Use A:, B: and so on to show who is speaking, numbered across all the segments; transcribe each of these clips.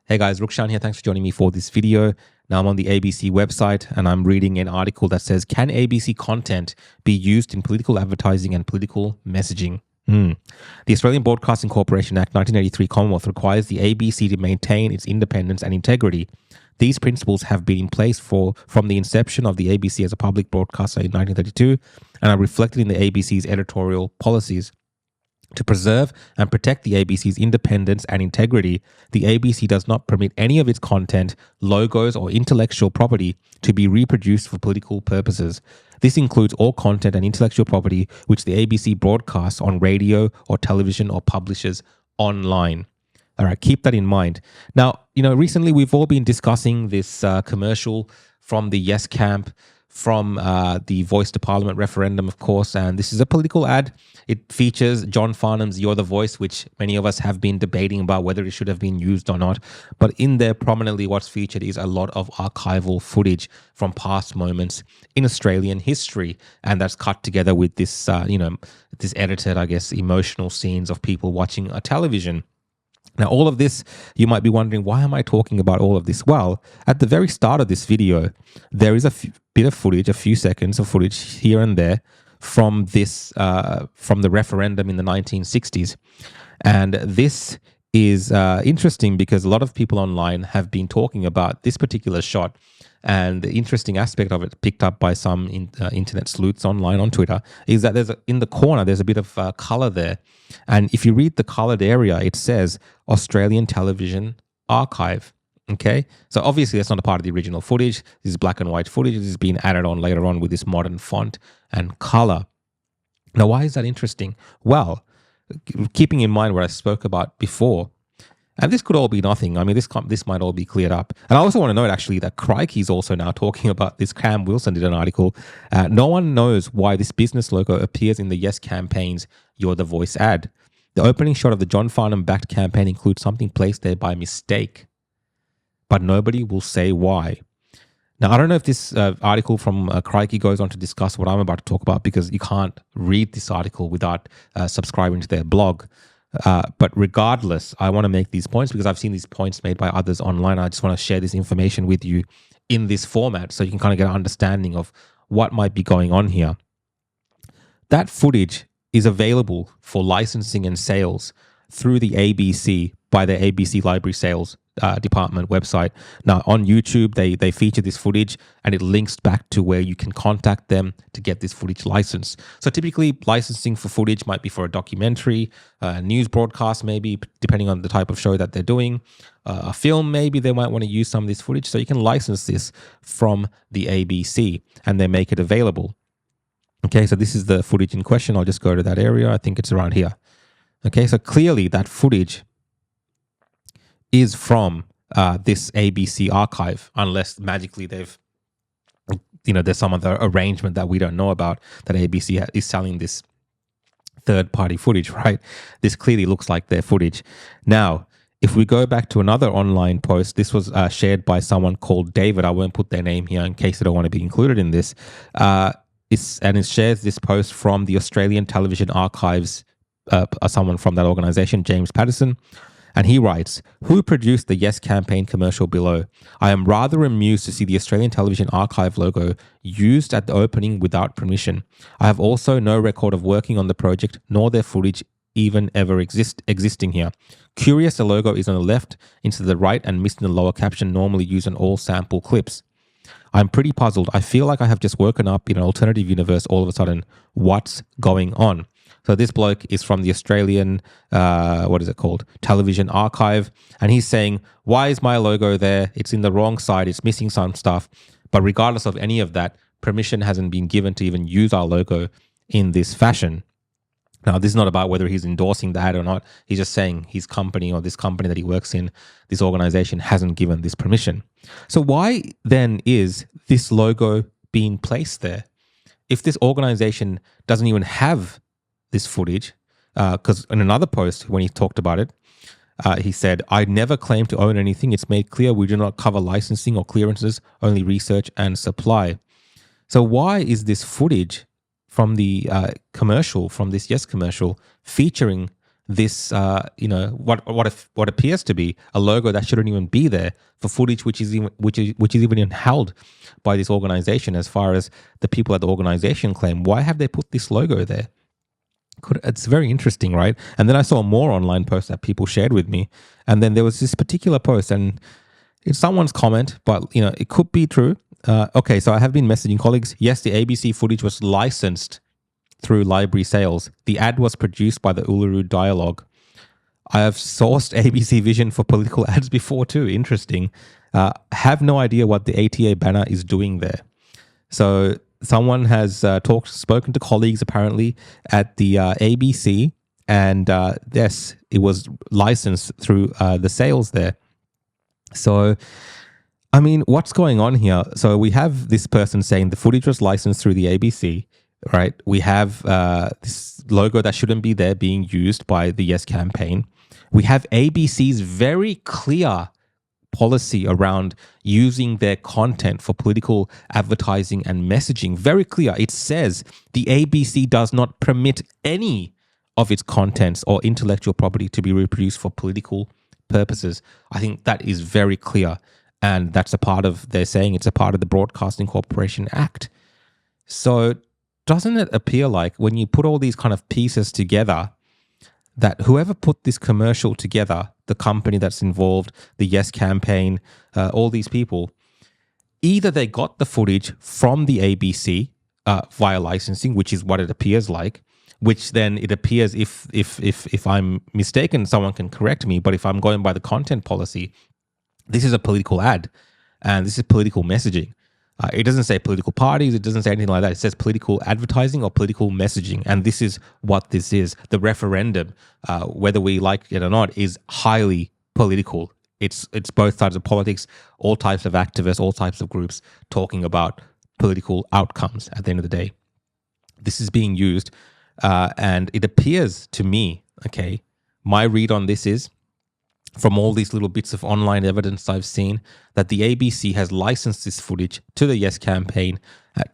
A: Hey guys, Rukshan here. Thanks for joining me for this video. Now I'm on the ABC website and I'm reading an article that says, can ABC content be used in political advertising and political messaging? The Australian Broadcasting Corporation Act 1983 Commonwealth requires the ABC to maintain its independence and integrity. These principles have been in place from the inception of the ABC as a public broadcaster in 1932 and are reflected in the ABC's editorial policies. To preserve and protect the ABC's independence and integrity, the ABC does not permit any of its content, logos, or intellectual property to be reproduced for political purposes. This includes all content and intellectual property which the ABC broadcasts on radio or television or publishes online. All right, keep that in mind. Now, recently we've all been discussing this commercial from the Yes camp, from the Voice to Parliament referendum, of course, and this is a political ad. It features John Farnham's You're the Voice, which many of us have been debating about whether it should have been used or not. But in there, prominently what's featured is a lot of archival footage from past moments in Australian history. And that's cut together with this, this edited, emotional scenes of people watching a television. Now, all of this, you might be wondering, why am I talking about all of this? Well, at the very start of this video, there is a bit of footage, a few seconds of footage here and there from this, from the referendum in the 1960s. And this is interesting because a lot of people online have been talking about this particular shot. And the interesting aspect of it, picked up by some internet sleuths online on Twitter, is that in the corner, there's a bit of color there. And if you read the colored area, it says Australian Television Archive. Okay, so obviously that's not a part of the original footage. This is black and white footage. This has been added on later on with this modern font and color. Now, why is that interesting? Well, keeping in mind what I spoke about before, and this could all be nothing. I mean, this might all be cleared up. And I also want to note, actually, that Crikey's also now talking about this. Cam Wilson did an article. No one knows why this business logo appears in the Yes campaign's You're the Voice ad. The opening shot of the John Farnham-backed campaign includes something placed there by mistake, but nobody will say why. Now, I don't know if this article from Crikey goes on to discuss what I'm about to talk about, because you can't read this article without subscribing to their blog. But regardless, I want to make these points because I've seen these points made by others online. I just want to share this information with you in this format so you can kind of get an understanding of what might be going on here. That footage is available for licensing and sales through the ABC by the ABC Library Sales Department website. Now, on YouTube, they feature this footage and it links back to where you can contact them to get this footage licensed. So typically, licensing for footage might be for a documentary, a news broadcast, maybe, depending on the type of show that they're doing. A film, maybe they might want to use some of this footage. So you can license this from the ABC and they make it available. Okay, so this is the footage in question. I'll just go to that area. I think it's around here. Okay, so clearly that footage is from this ABC archive, unless magically there's some other arrangement that we don't know about that ABC is selling this third-party footage, right? This clearly looks like their footage. Now, if we go back to another online post, this was shared by someone called David. I won't put their name here in case they don't want to be included in this. It shares this post from the Australian Television Archives, someone from that organization, James Patterson. And he writes, who produced the Yes campaign commercial below? I am rather amused to see the Australian Television Archive logo used at the opening without permission. I have also no record of working on the project, nor their footage even ever existing here. Curious, the logo is on the left, into the right, and missed in the lower caption normally used on all sample clips. I'm pretty puzzled. I feel like I have just woken up in an alternative universe all of a sudden. What's going on? So this bloke is from the Australian, Television Archive. And he's saying, why is my logo there? It's in the wrong side. It's missing some stuff. But regardless of any of that, permission hasn't been given to even use our logo in this fashion. Now, this is not about whether he's endorsing that or not. He's just saying his company or this company that he works in, this organization hasn't given this permission. So why then is this logo being placed there? If this organization doesn't even have this footage, because in another post when he talked about it, he said, I never claim to own anything. It's made clear we do not cover licensing or clearances, only research and supply. So why is this footage from the commercial, from this Yes commercial, featuring this, what appears to be a logo that shouldn't even be there for footage which is even held by this organization. As far as the people at the organization claim, why have they put this logo there? It's very interesting, right? And then I saw more online posts that people shared with me, and then there was this particular post, and it's someone's comment, but it could be true. Okay, so I have been messaging colleagues. Yes, the ABC footage was licensed through library sales. The ad was produced by the Uluru Dialogue. I have sourced ABC Vision for political ads before too. Interesting. Have no idea what the ATA banner is doing there. So someone has spoken to colleagues apparently at the ABC, and yes, it was licensed through the sales there. So, I mean, what's going on here? So we have this person saying the footage was licensed through the ABC, right? We have this logo that shouldn't be there being used by the Yes campaign. We have ABC's very clear policy around using their content for political advertising and messaging. Very clear. It says the ABC does not permit any of its contents or intellectual property to be reproduced for political purposes. I think that is very clear. And that's they're saying it's a part of the Broadcasting Corporation Act. So doesn't it appear like when you put all these kind of pieces together, that whoever put this commercial together, the company that's involved, the Yes campaign, all these people, either they got the footage from the ABC via licensing, which is what it appears like, which then it appears, if I'm mistaken, someone can correct me, but if I'm going by the content policy, this is a political ad and this is political messaging. It doesn't say political parties. It doesn't say anything like that. It says political advertising or political messaging. And this is what this is. The referendum, whether we like it or not, is highly political. It's both sides of politics, all types of activists, all types of groups talking about political outcomes at the end of the day. This is being used. And it appears to me, okay, my read on this is, from all these little bits of online evidence I've seen, that the ABC has licensed this footage to the Yes campaign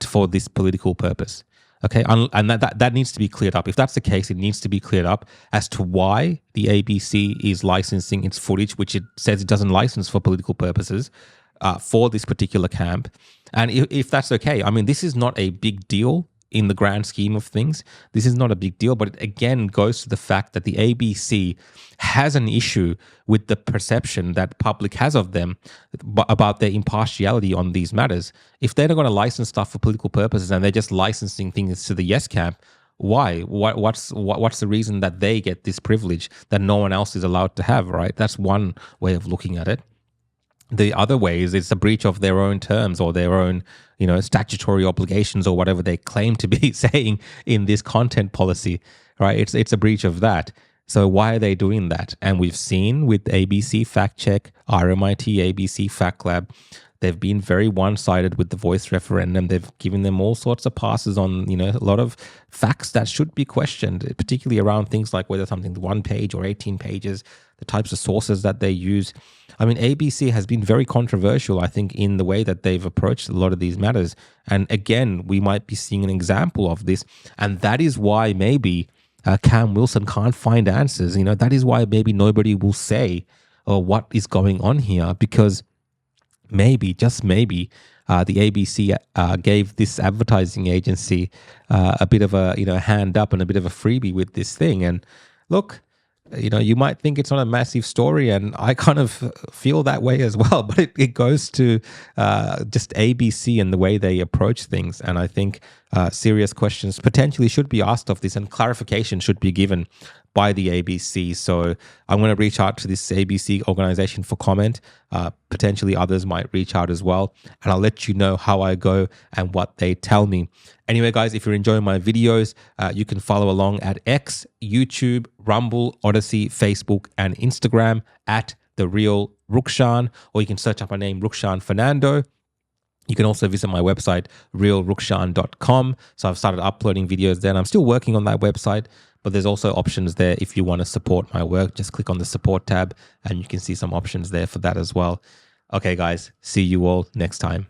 A: for this political purpose. Okay, and that needs to be cleared up. If that's the case, it needs to be cleared up as to why the ABC is licensing its footage, which it says it doesn't license for political purposes, for this particular camp. And if that's okay, I mean, this is not a big deal in the grand scheme of things. This is not a big deal, but it again goes to the fact that the ABC has an issue with the perception that public has of them about their impartiality on these matters. If they're not going to license stuff for political purposes and they're just licensing things to the Yes camp, why? What's the reason that they get this privilege that no one else is allowed to have, right? That's one way of looking at it. The other way is it's a breach of their own terms or their own, statutory obligations or whatever they claim to be saying in this content policy, right? It's a breach of that. So why are they doing that? And we've seen with ABC Fact Check, RMIT, ABC Fact Lab, they've been very one-sided with the voice referendum. They've given them all sorts of passes on, a lot of facts that should be questioned, particularly around things like whether something's 1 page or 18 pages, the types of sources that they use. I mean, ABC has been very controversial, I think, in the way that they've approached a lot of these matters. And again, we might be seeing an example of this. And that is why maybe Cam Wilson can't find answers. That is why maybe nobody will say what is going on here, because maybe, just maybe, the ABC gave this advertising agency a bit of a hand up and a bit of a freebie with this thing. And look, you might think it's not a massive story, and I kind of feel that way as well, but it goes to just ABC and the way they approach things. And I think serious questions potentially should be asked of this, and clarification should be given by the ABC. So I'm going to reach out to this ABC organization for comment. Potentially others might reach out as well. And I'll let you know how I go and what they tell me. Anyway, guys, if you're enjoying my videos, you can follow along at X, YouTube, Rumble, Odyssey, Facebook, and Instagram at The Real Rukshan, or you can search up my name, Rukshan Fernando. You can also visit my website, realrukshan.com. So I've started uploading videos there, and I'm still working on that website, but there's also options there if you want to support my work. Just click on the support tab and you can see some options there for that as well. Okay, guys, see you all next time.